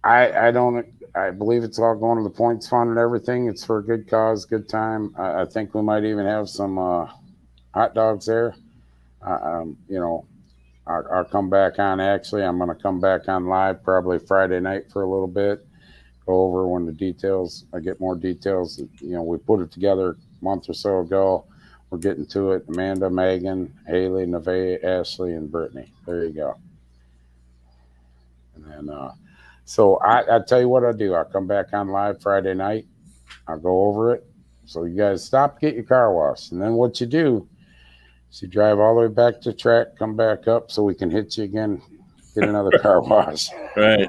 I believe it's all going to the points fund and everything. It's for a good cause, good time. I think we might even have some hot dogs there. You know, I'll come back on. Actually, I'm going to come back on live probably Friday night for a little bit. Go over when the details. I get more details. You know, we put it together a month or so ago. We're getting to it. Amanda, Megan, Haley, Neve, Ashley, and Brittany. There you go. And then, so I tell you what I'll do. I'll come back on live Friday night. I'll go over it. So you guys stop, get your car washed. And then what you do is you drive all the way back to the track, come back up so we can hit you again, get another car wash. Right.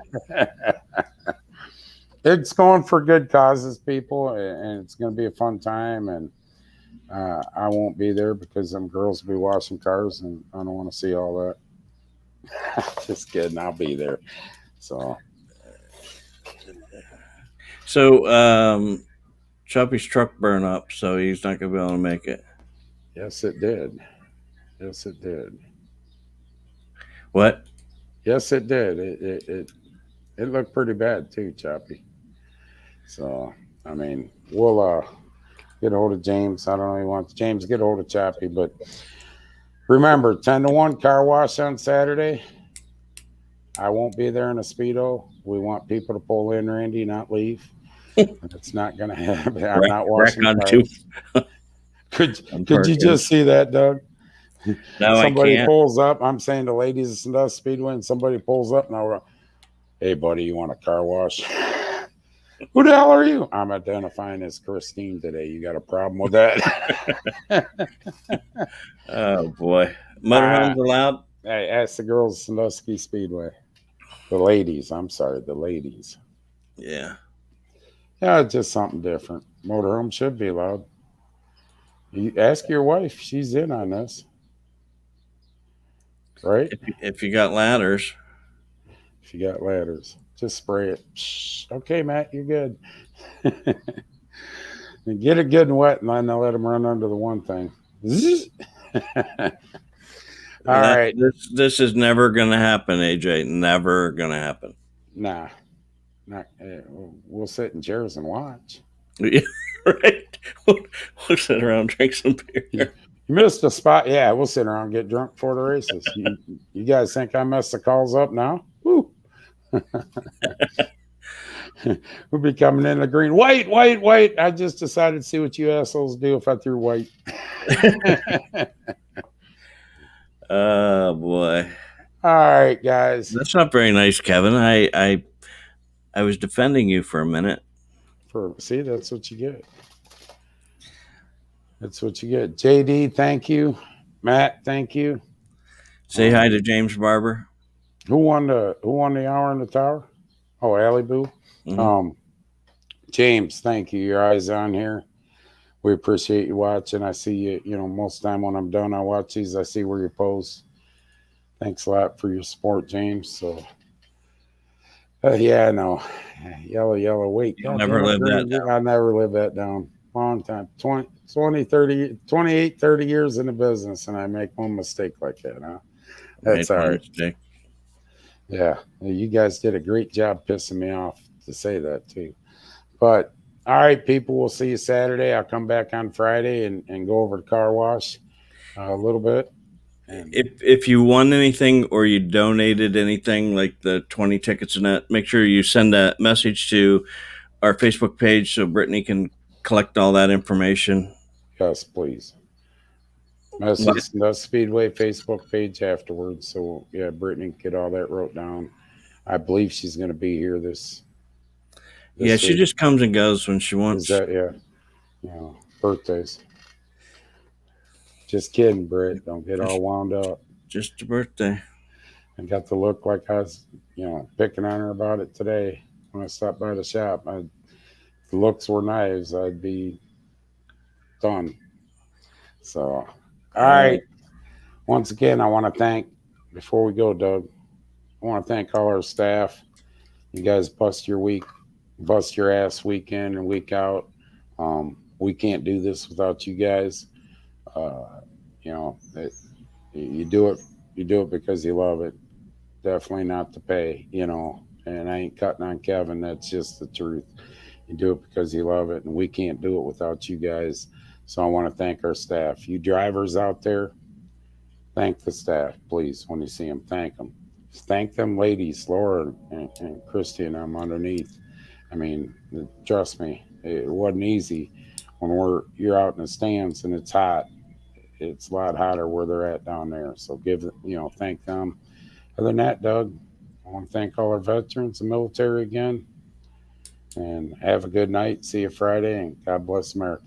It's going for good causes, people, and it's going to be a fun time. And I won't be there because them girls will be washing cars, and I don't want to see all that. Just kidding. I'll be there. So Choppy's truck burned up, so he's not going to be able to make it. Yes, it did. Yes, it did. What? Yes, it did. It looked pretty bad too, Choppy. So, I mean, we'll get a hold of James. I don't know if he wants James get a hold of Choppy, but remember, 10 to 1 car wash on Saturday. I won't be there in a Speedo. We want people to pull in, Randy, not leave. It's not going to happen. I'm not washing cars. Could you just see that, Doug? No, somebody I can't. Pulls up. I'm saying the ladies of Sandusky Speedway, and somebody pulls up now. Hey, buddy, you want a car wash? Who the hell are you? I'm identifying as Christine today. You got a problem with that? Oh boy, motorhomes allowed? Hey, ask the girls of Sandusky Speedway. The ladies. I'm sorry, the ladies. Yeah. Yeah, it's just something different. Motorhome should be allowed. You ask your wife; she's in on this, right? If you got ladders. If you got ladders, just spray it. Shh. Okay, Matt, you're good. And get it good and wet, and then they'll let them run under the one thing. All right. This is never going to happen, AJ. Never going to happen. Nah. We'll sit in chairs and watch. Yeah, right. We'll sit around, drink some beer. You missed a spot. Yeah, we'll sit around and get drunk before the races. You guys think I messed the calls up now? Woo. We'll be coming in the green. Wait. I just decided to see what you assholes do if I threw white. Oh, boy. All right, guys. That's not very nice, Kevin. I was defending you for a minute. See, that's what you get. That's what you get. JD, thank you. Matt, thank you. Say hi to James Barber. Who won the hour in the tower? Oh, Allie Boo. Mm-hmm. James, thank you. Your eyes on here. We appreciate you watching. I see you. You know, most of the time when I'm done, I watch these. I see where you post. Thanks a lot for your support, James. So, yeah, no, yellow. Wait, I'll never live that down. I'll never live that down. Long time, 28, 30 years in the business, and I make one mistake like that, huh? That's all right. Mistake. Yeah, you guys did a great job pissing me off to say that too. But all right, people, we'll see you Saturday. I'll come back on Friday and go over to car wash a little bit. And If you won anything or you donated anything like the 20 tickets and that, make sure you send a message to our Facebook page so Brittany can collect all that information. yes, please. Message the Speedway Facebook page afterwards. So yeah, Brittany get all that wrote down. I believe she's going to be here this Yeah, she week. just comes and goes when she Is wants. that birthdays? Just kidding, Britt. Don't get all wound up. Just a birthday. I got to look like I was, picking on her about it today when I stopped by the shop. If the looks were knives, I'd be done. So, all right. Once again, I want to thank, before we go, Doug, I want to thank all our staff. You guys bust your ass week in and week out. We can't do this without you guys. You do it because you love it. Definitely not to pay, and I ain't cutting on Kevin. That's just the truth. You do it because you love it, and we can't do it without you guys. So I want to thank our staff. You drivers out there, thank the staff, please. When you see them, thank them. Thank them ladies, Laura and Christy and I'm underneath. I mean, trust me, it wasn't easy when you're out in the stands and it's hot. It's a lot hotter where they're at down there. So thank them. Other than that, Doug, I want to thank all our veterans and military again. And have a good night. See you Friday, and God bless America.